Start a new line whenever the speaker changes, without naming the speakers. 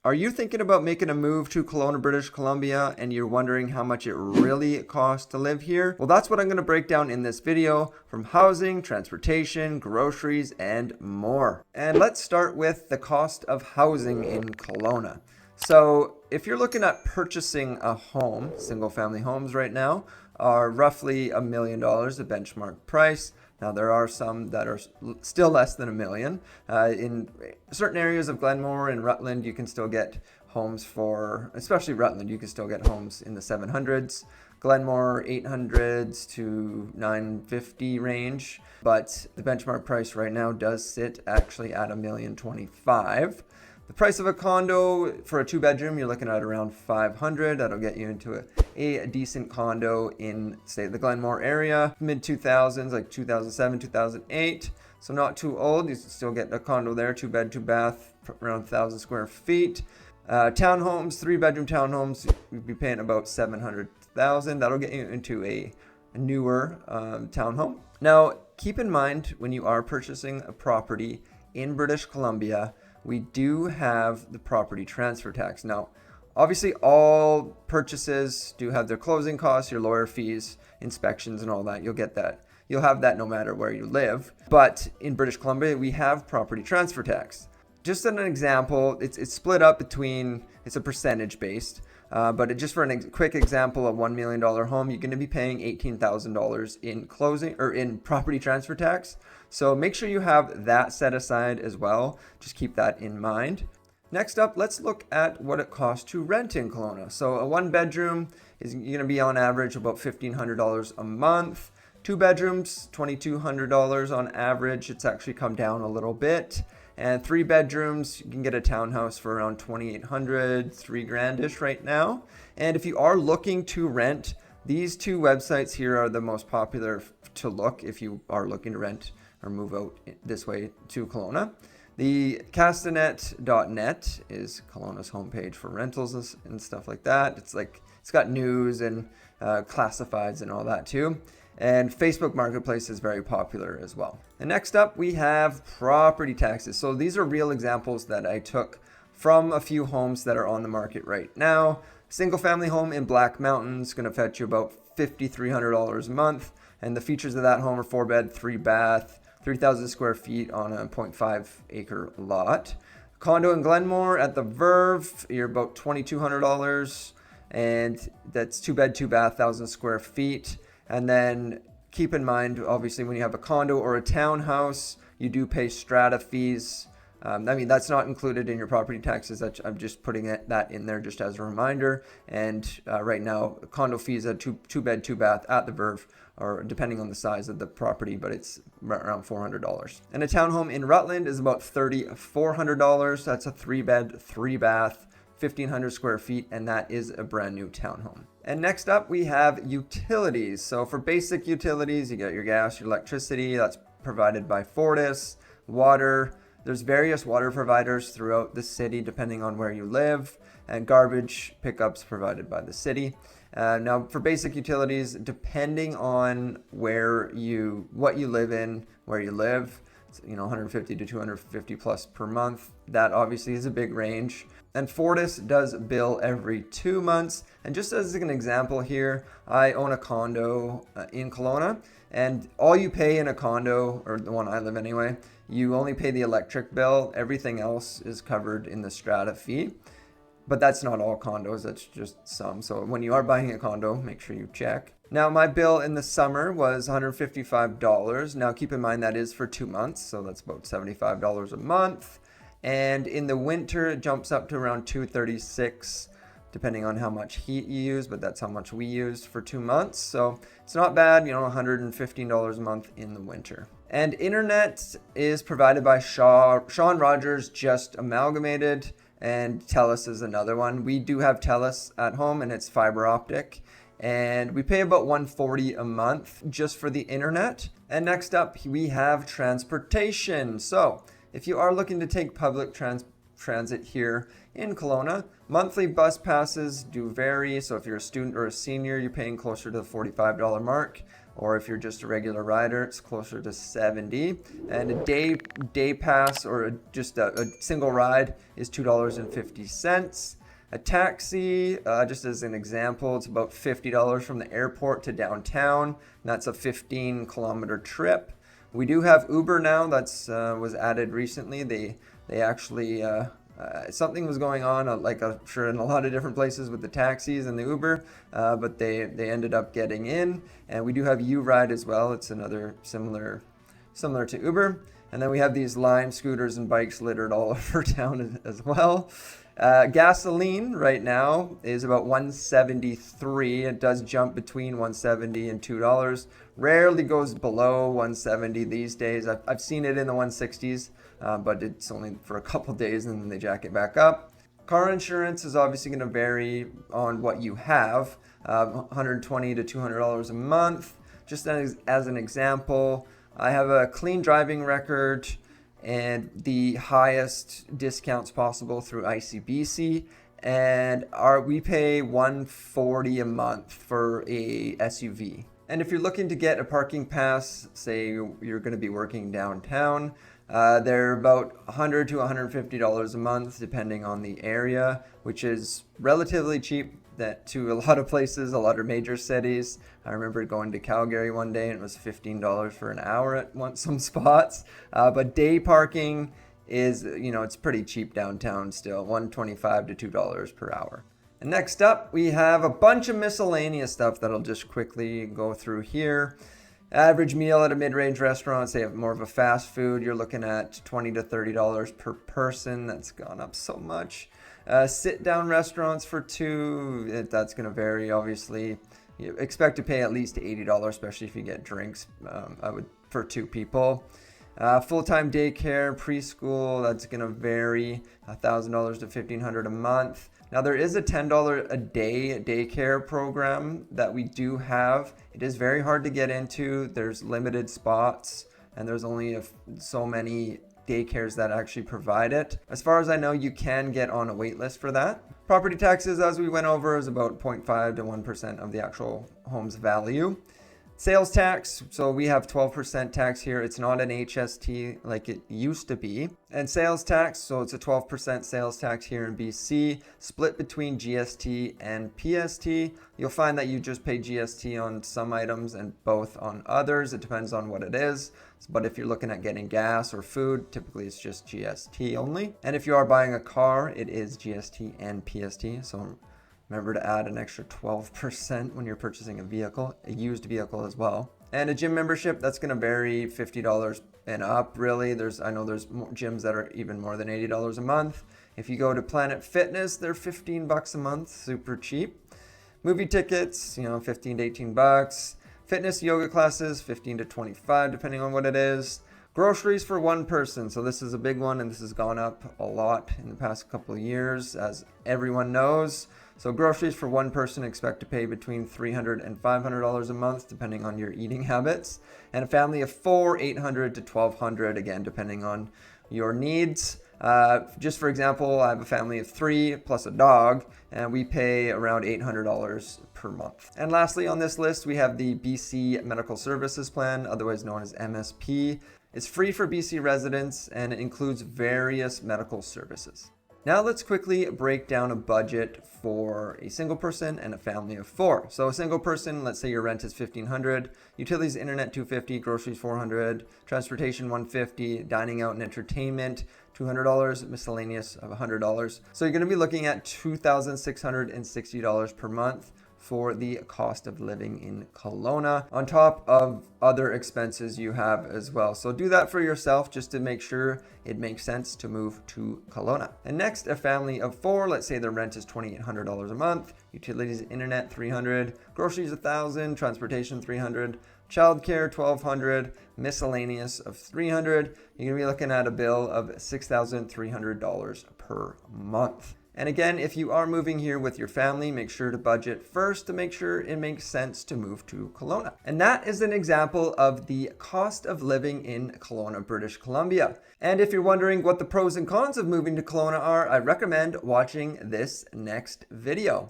Are you thinking about making a move to Kelowna, British Columbia, and you're wondering how much it really costs to live here? Well, that's what I'm going to break down in this video, from housing, transportation, groceries, and more. And let's start with the cost of housing in Kelowna. So if you're looking at purchasing a home, single family homes right now are roughly $1 million, the benchmark price. Now, there are some that are still less than $1 million. In certain areas of Glenmore and Rutland, you can still get homes for, especially Rutland, you can still get homes in the 700s. Glenmore 800s to 950 range, but the benchmark price right now does sit actually at $1,025,000. The price of a condo for a 2-bedroom, you're looking at around $500. That'll get you into a decent condo in, say, the Glenmore area, mid 2000s, like 2007, 2008. So not too old. You can still get a condo there, 2-bed, 2-bath, around 1,000 square feet. Townhomes, 3-bedroom townhomes, you'd be paying about $700,000. That'll get you into a newer townhome. Now, keep in mind when you are purchasing a property in British Columbia, we do have the property transfer tax. Now, obviously, all purchases do have their closing costs, your lawyer fees, inspections, and all that. You'll get that. You'll have that no matter where you live. But in British Columbia, we have property transfer tax. Just as an example, it's split up between, it's a percentage based. But just for a quick example, a $1 million home, you're going to be paying $18,000 in closing or in property transfer tax. So make sure you have that set aside as well. Just keep that in mind. Next up, let's look at what it costs to rent in Kelowna. So a 1-bedroom is going to be on average about $1,500 a month. 2 bedrooms, $2,200 on average. It's actually come down a little bit. And 3 bedrooms, you can get a townhouse for around $2,800, $3,000-ish right now. And if you are looking to rent, these two websites here are the most popular to look if you are looking to rent or move out this way to Kelowna. The castanet.net is Kelowna's homepage for rentals and stuff like that. It's got news and classifieds and all that too. And Facebook Marketplace is very popular as well. And next up, we have property taxes. So these are real examples that I took from a few homes that are on the market right now. Single family home in Black Mountain is going to fetch you about $5,300 a month. And the features of that home are 4-bed, 3-bath, 3,000 square feet on a 0.5 acre lot. Condo in Glenmore at the Verve, you're about $2,200. And that's 2-bed, 2-bath, 1,000 square feet. And then keep in mind, obviously, when you have a condo or a townhouse, you do pay strata fees. That's not included in your property taxes. I'm just putting that in there just as a reminder. And right now, condo fees at 2-bed, 2-bath at the Verve, or depending on the size of the property, but it's around $400. And a townhome in Rutland is about $3,400. That's a 3-bed, 3-bath, 1,500 square feet, and that is a brand new townhome. And next up, we have utilities. So for basic utilities, you get your gas, your electricity, that's provided by Fortis, water. There's various water providers throughout the city depending on where you live, and garbage pickups provided by the city. Now for basic utilities, depending on what you live in, where you live, 150 to 250 plus per month. That obviously is a big range. And Fortis does bill every 2 months. And just as an example here, I own a condo in Kelowna, and all you pay in a condo, or the one I live in anyway, you only pay the electric bill. Everything else is covered in the strata fee. But that's not all condos, that's just some. So when you are buying a condo, make sure you check. Now, my bill in the summer was $155. Now, keep in mind that is for 2 months, so that's about $75 a month. And in the winter, it jumps up to around $236, depending on how much heat you use, but that's how much we used for 2 months. So it's not bad, $115 a month in the winter. And internet is provided by Sean Rogers, just amalgamated, and TELUS is another one. We do have TELUS at home, and it's fiber optic. And we pay about $140 a month just for the internet. And next up, we have transportation. So if you are looking to take public transit here in Kelowna, monthly bus passes do vary. So if you're a student or a senior, you're paying closer to the $45 mark. or if you're just a regular rider, it's closer to 70. And a day pass or just a single ride is $2.50. A taxi, just as an example, it's about $50 from the airport to downtown. And that's a 15-kilometer trip. We do have Uber now. That's was added recently. They actually something was going on, like I'm sure in a lot of different places with the taxis and the Uber, but they ended up getting in. And we do have U-Ride as well. It's another similar to Uber. And then we have these Lime scooters and bikes littered all over town as well. Gasoline right now is about $1.73. It does jump between $1.70 and $2. Rarely goes below $1.70 these days. I've seen it in the 160s, but it's only for a couple days and then they jack it back up. Car insurance is obviously going to vary on what you have, $120 to $200 a month. Just as an example, I have a clean driving record and the highest discounts possible through ICBC, and we pay $140 a month for a SUV. And if you're looking to get a parking pass, say you're going to be working downtown, they're about $100 to $150 a month depending on the area, which is relatively cheap to a lot of places, a lot of major cities. I remember going to Calgary one day and it was $15 for an hour at some spots. But day parking is, it's pretty cheap downtown still, $1.25 to $2 per hour. And next up, we have a bunch of miscellaneous stuff that I'll just quickly go through here. Average meal at a mid-range restaurant, say more of a fast food, you're looking at $20 to $30 per person. That's gone up so much. Sit-down restaurants for two, that's going to vary, obviously. You expect to pay at least $80, especially if you get drinks for two people. Full-time daycare, preschool, that's going to vary, $1,000 to $1,500 a month. Now, there is a $10 a day daycare program that we do have. It is very hard to get into. There's limited spots, and there's only so many daycares that actually provide it. As far as I know, you can get on a wait list for that. Property taxes, as we went over, is about 0.5 to 1% of the actual home's value. Sales tax, so we have 12% tax here. It's not an HST like it used to be. And sales tax, so it's a 12% sales tax here in BC, split between GST and PST. You'll find that you just pay GST on some items and both on others. It depends on what it is. But if you're looking at getting gas or food, typically it's just GST only. And if you are buying a car, it is GST and PST. So remember to add an extra 12% when you're purchasing a used vehicle as well. And a gym membership, that's going to vary $50 and up, really. I know there's gyms that are even more than $80 a month. If you go to Planet Fitness, they're $15 a month, super cheap. Movie tickets, $15 to $18. Fitness yoga classes, $15 to $25, depending on what it is. Groceries for one person. So this is a big one, and this has gone up a lot in the past couple of years, as everyone knows. So groceries for one person, expect to pay between $300 and $500 a month, depending on your eating habits. And a family of four, $800 to $1,200, again, depending on your needs. Just for example, I have a family of three plus a dog, and we pay around $800 per month. And lastly on this list, we have the BC Medical Services Plan, otherwise known as MSP. It's free for BC residents, and it includes various medical services. Now let's quickly break down a budget for a single person and a family of four. So a single person, let's say your rent is $1,500, utilities, internet $250, groceries $400, transportation $150, dining out and entertainment $200, miscellaneous of $100. So you're going to be looking at $2,660 per month for the cost of living in Kelowna, on top of other expenses you have as well. So do that for yourself just to make sure it makes sense to move to Kelowna. And next, a family of four, let's say their rent is $2,800 a month, utilities, internet $300, groceries $1,000, transportation $300, childcare $1,200, miscellaneous of $300. You're gonna be looking at a bill of $6,300 per month. And again, if you are moving here with your family, make sure to budget first to make sure it makes sense to move to Kelowna. And that is an example of the cost of living in Kelowna, British Columbia. And if you're wondering what the pros and cons of moving to Kelowna are, I recommend watching this next video.